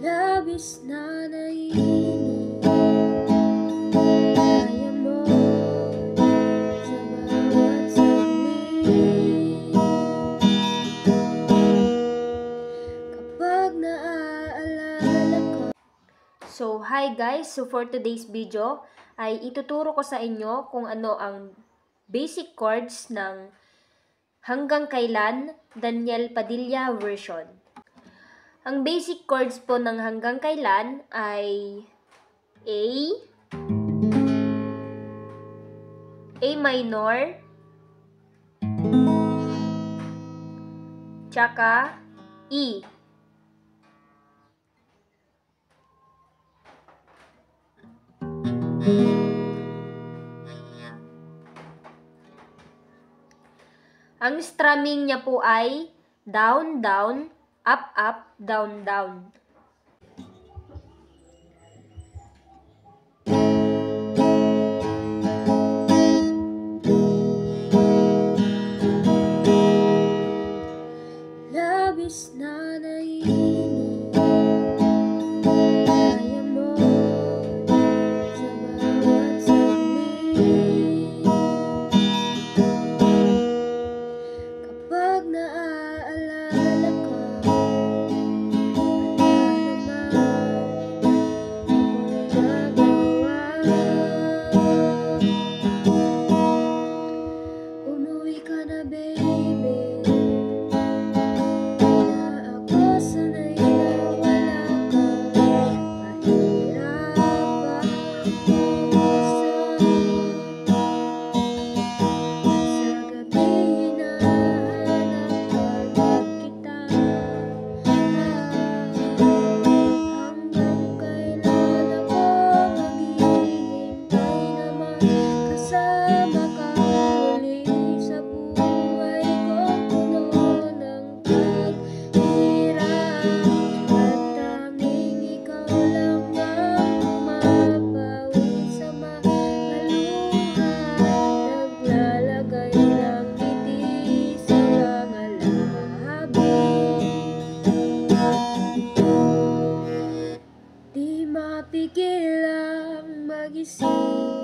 Labis na naiinip kaya mo sa bawat saglit. Kapag naaalala ka. So, hi guys! So, for today's video ay ituturo ko sa inyo kung ano ang basic chords ng Hanggang Kailan, Daniel Padilla version. Ang basic chords po ng Hanggang Kailan ay A minor, tsaka E. Ang strumming niya po ay down, down, up, up, down, down. Labis na naiinip kaya mo sa bawat saglit. Kapag naaalala ka, wala naman ako'y nagawa. Umuwi ka na, baby. Di mapigil ang mag-isip